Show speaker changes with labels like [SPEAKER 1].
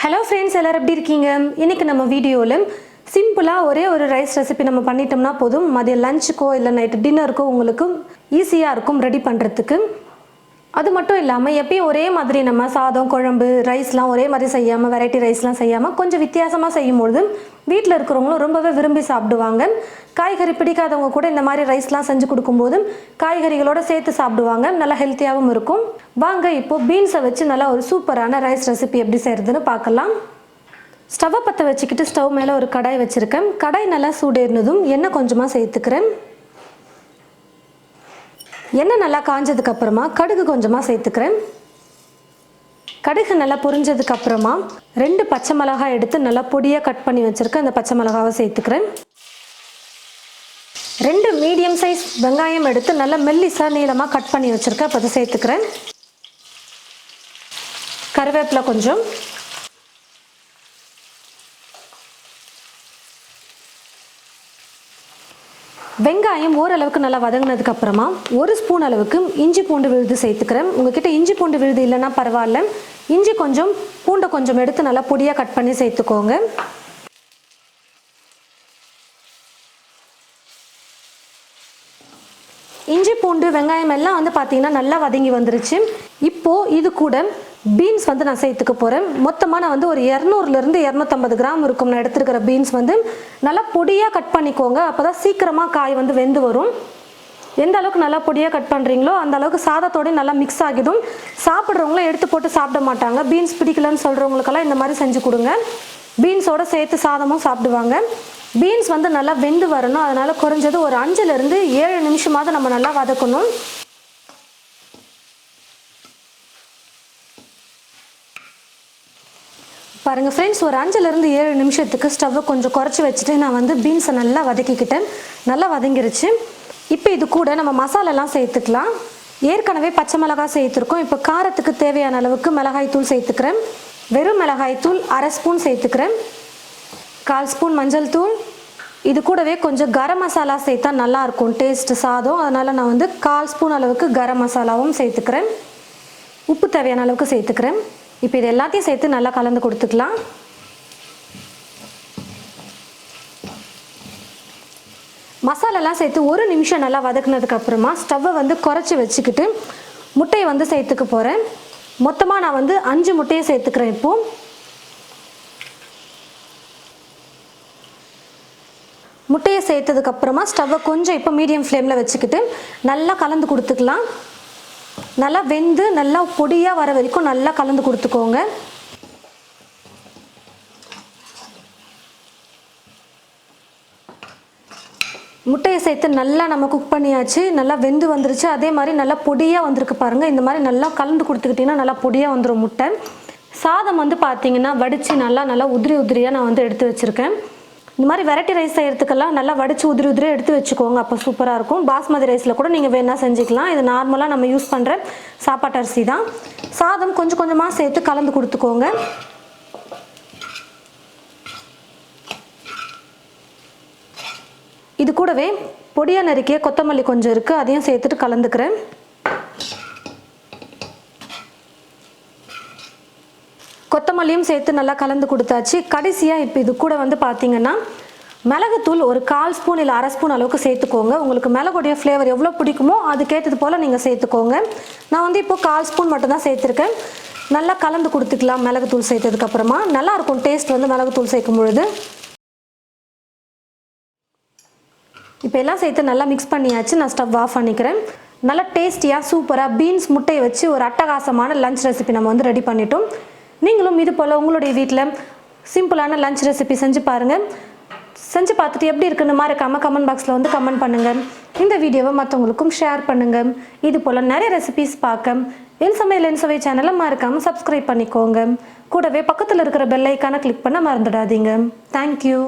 [SPEAKER 1] Hello friends, எல்லாரும் எப்படி இருக்கீங்க? இன்னைக்கு நம்ம வீடியோல சிம்பிளா ஒரே ஒரு ரைஸ் ரெசிபி நம்ம பண்ணிட்டோம்னா போதும். மதிய லஞ்சுக்கோ இல்ல நைட் டின்னருக்கோ உங்களுக்கு ஈஸியா இருக்கும் ரெடி பண்றதுக்கு. அது மட்டும் இல்லாம எப்பயும் ஒரே மாதிரி நம்ம சாதம், குழம்பு, ரைஸ்லாம் ஒரே மாதிரி செய்யாம வெரைட்டி ரைஸ்லாம் செய்யாம கொஞ்சம் வித்தியாசமா செய்யும்போது வீட்ல இருக்கிறவங்களும் ரொம்பவே விரும்பி சாப்பிடுவாங்க. காய்கறி பிடிக்காதவங்க கூட இந்த மாதிரி ரைஸ்லாம் செஞ்சு கொடுக்கும்போது காய்கறிகளோட சேர்த்து சாப்பிடுவாங்க. நல்லா ஹெல்த்தியாகவும் இருக்கும். வாங்க இப்போ பீன்ஸை வச்சு நல்லா ஒரு சூப்பரான ரைஸ் ரெசிபி எப்படி செய்யறதுன்னு பார்க்கலாம். ஸ்டவ்வை பற்ற வச்சுக்கிட்டு ஸ்டவ் மேலே ஒரு கடாய் வச்சுருக்கேன். கடாய் நல்லா சூடேறினதும் எண்ணெய் கொஞ்சமாக சேர்த்துக்கிறேன். எண்ணெய் நல்லா காஞ்சதுக்கு அப்புறமா கடுகு கொஞ்சமாக சேர்த்துக்கிறேன். கடுகு நல்லா பொரிஞ்சதுக்கு அப்புறமா 2 பச்சை மிளகாய் எடுத்து நல்லா பொடியாக கட் பண்ணி வச்சுருக்கேன். அந்த பச்சை மிளகாவை சேர்த்துக்கிறேன். 2 மீடியம் சைஸ் வெங்காயம் எடுத்து நல்லா மெல்லிசாக நீளமாக கட் பண்ணி வச்சுருக்கேன். அப்போ அதை சேர்த்துக்கிறேன். கருவேப்பிலை கொஞ்சம், வெங்காயம் ஓரளவுக்கு நல்லா வதங்கினதுக்கு அப்புறமா 1 ஸ்பூன் அளவுக்கு இஞ்சி பூண்டு விழுது சேர்த்துக்கிறேன். உங்ககிட்ட இஞ்சி பூண்டு விழுது இல்லைன்னா பரவாயில்ல, இஞ்சி கொஞ்சம் பூண்டை கொஞ்சம் எடுத்து நல்லா பொடியாக கட் பண்ணி சேர்த்துக்கோங்க. இஞ்சி பூண்டு வெங்காயம் எல்லாம் பார்த்தீங்கன்னா நல்லா வதங்கி வந்துருச்சு. இப்போது இது கூட பீன்ஸ் நான் சேர்த்துக்க போகிறேன். மொத்தமாக நான் ஒரு 200லேருந்து 250 கிராம் இருக்கும் நான் எடுத்துருக்கிற பீன்ஸ் நல்லா பொடியாக கட் பண்ணிக்கோங்க. அப்போ தான் சீக்கிரமாக காய் வெந்து வரும். எந்த அளவுக்கு நல்லா பொடியாக கட் பண்ணுறீங்களோ அந்த அளவுக்கு சாதத்தோடய நல்லா மிக்ஸ் ஆகிடும். சாப்பிட்றவங்களும் எடுத்து போட்டு சாப்பிட மாட்டாங்க. பீன்ஸ் பிடிக்கலன்னு சொல்கிறவங்களுக்கெல்லாம் இந்த மாதிரி செஞ்சு கொடுங்க. பீன்ஸோடு சேர்த்து சாதமும் சாப்பிடுவாங்க. பீன்ஸ் நல்லா வெந்து வரணும். அதனால் குறைஞ்சது ஒரு 5லேருந்து 7 நிமிஷமாவது நம்ம நல்லா வதக்கணும். பாருங்கள் ஃப்ரெண்ட்ஸ், ஒரு 5லேருந்து 7 நிமிஷத்துக்கு ஸ்டவ்வை கொஞ்சம் குறைச்சி வச்சுட்டு நான் பீன்ஸை நல்லா வதக்கிக்கிட்டேன். நல்லா வதங்கிருச்சு. இப்போ இது கூட நம்ம மசாலாலாம் சேர்த்துக்கலாம். ஏற்கனவே பச்சை மிளகாய் சேர்த்துருக்கோம். இப்போ காரத்துக்கு தேவையான அளவுக்கு மிளகாய் தூள் சேர்த்துக்கிறேன். வெறும் மிளகாய் தூள் 1/2 ஸ்பூன் சேர்த்துக்கிறேன். 1/4 ஸ்பூன் மஞ்சள் தூள். இது கூடவே கொஞ்சம் கரம் மசாலா சேர்த்தா நல்லாயிருக்கும் டேஸ்ட்டு சாதம். அதனால் நான் 1/4 ஸ்பூன் அளவுக்கு கரம் மசாலாவும் சேர்த்துக்கிறேன். உப்பு தேவையான அளவுக்கு சேர்த்துக்கிறேன். இப்போ இது எல்லாத்தையும் சேர்த்து நல்லா கலந்து கொடுத்துக்கலாம். மசாலாலாம் சேர்த்து 1 நிமிஷம் நல்லா வதக்குனதுக்கு அப்புறமா ஸ்டவ்வை குறைச்சி வச்சுக்கிட்டு முட்டையை சேர்த்துக்க போகிறேன். மொத்தமாக நான் 5 முட்டையை சேர்த்துக்கிறேன். இப்போது முட்டையை சேர்த்ததுக்கப்புறமா ஸ்டவ்வை கொஞ்சம் இப்போ மீடியம் ஃப்ளேமில் வச்சுக்கிட்டு நல்லா கலந்து கொடுத்துக்கலாம். நல்லா வெந்து நல்லா பொடியாக வர வரைக்கும் நல்லா கலந்து கொடுத்துக்கோங்க. முட்டையை சேர்த்து நல்லா நம்ம குக் பண்ணியாச்சு. நல்லா வெந்து வந்துருச்சு. அதே மாதிரி நல்லா பொடியாக வந்திருக்கு பாருங்கள். இந்த மாதிரி நல்லா கலந்து கொடுத்துக்கிட்டிங்கன்னா நல்லா பொடியாக வந்துடும் முட்டை. சாதம் பார்த்தீங்கன்னா வடித்து நல்லா உதிரி உதிரியாக நான் எடுத்து வச்சுருக்கேன். இந்த மாதிரி வெரைட்டி ரைஸ் செய்கிறதுக்கெல்லாம் நல்லா வடித்து உதிரி உதிரியாக எடுத்து வச்சுக்கோங்க. அப்போ சூப்பராக இருக்கும். பாஸ்மதி ரைஸில் கூட நீங்கள் வேணா செஞ்சுக்கலாம். இது நார்மலாக நம்ம யூஸ் பண்ணுற சாப்பாட்டு அரிசி தான். சாதம் கொஞ்சம் கொஞ்சமாக சேர்த்து கலந்து கொடுத்துக்கோங்க. இது கூடவே பொடியாக நறுக்கிய கொத்தமல்லி கொஞ்சம் இருக்குது, அதையும் சேர்த்துட்டு கலந்துக்கிறேன். கொத்தமல்லியும் சேர்த்து நல்லா கலந்து கொடுத்தாச்சு. கடைசியாக இப்போ இது கூட பார்த்தீங்கன்னா மிளகுத்தூள் ஒரு 1/4 ஸ்பூன் இல்லை 1/2 ஸ்பூன் அளவுக்கு சேர்த்துக்கோங்க. உங்களுக்கு மிளகுடைய ஃப்ளேவர் எவ்வளோ பிடிக்குமோ அதுக்கேற்றது போல் நீங்கள் சேர்த்துக்கோங்க. நான் இப்போ 1/4 ஸ்பூன் மட்டும்தான் சேர்த்துருக்கேன். நல்லா கலந்து கொடுத்துக்கலாம். மிளகுத்தூள் சேர்த்ததுக்கப்புறமா நல்லாயிருக்கும் டேஸ்ட் மிளகுத்தூள் சேர்க்கும் பொழுது. இப்போ எல்லாம் சேர்த்து நல்லா மிக்ஸ் பண்ணியாச்சு. நான் ஸ்டவ் ஆஃப் பண்ணிக்கிறேன். நல்லா டேஸ்டியாக சூப்பராக பீன்ஸ் முட்டையை வச்சு ஒரு அட்டகாசமான லஞ்ச் ரெசிபி நம்ம ரெடி பண்ணிட்டோம். நீங்களும் இது போல் உங்களுடைய வீட்டில் சிம்பிளான லஞ்ச் ரெசிபி செஞ்சு பாருங்கள். செஞ்சு பார்த்துட்டு எப்படி இருக்குன்னு மறக்காமல் கமெண்ட் பாக்ஸில் கமெண்ட் பண்ணுங்கள். இந்த வீடியோவை மற்றவங்களுக்கும் ஷேர் பண்ணுங்கள். இது போல் நிறைய ரெசிபிஸ் பார்க்க என் சமையல் சேனலை மறக்காமல் சப்ஸ்கிரைப் பண்ணிக்கோங்க. கூடவே பக்கத்தில் இருக்கிற பெல் ஐக்கானை கிளிக் பண்ண மறந்துடாதீங்க. தேங்க்யூ.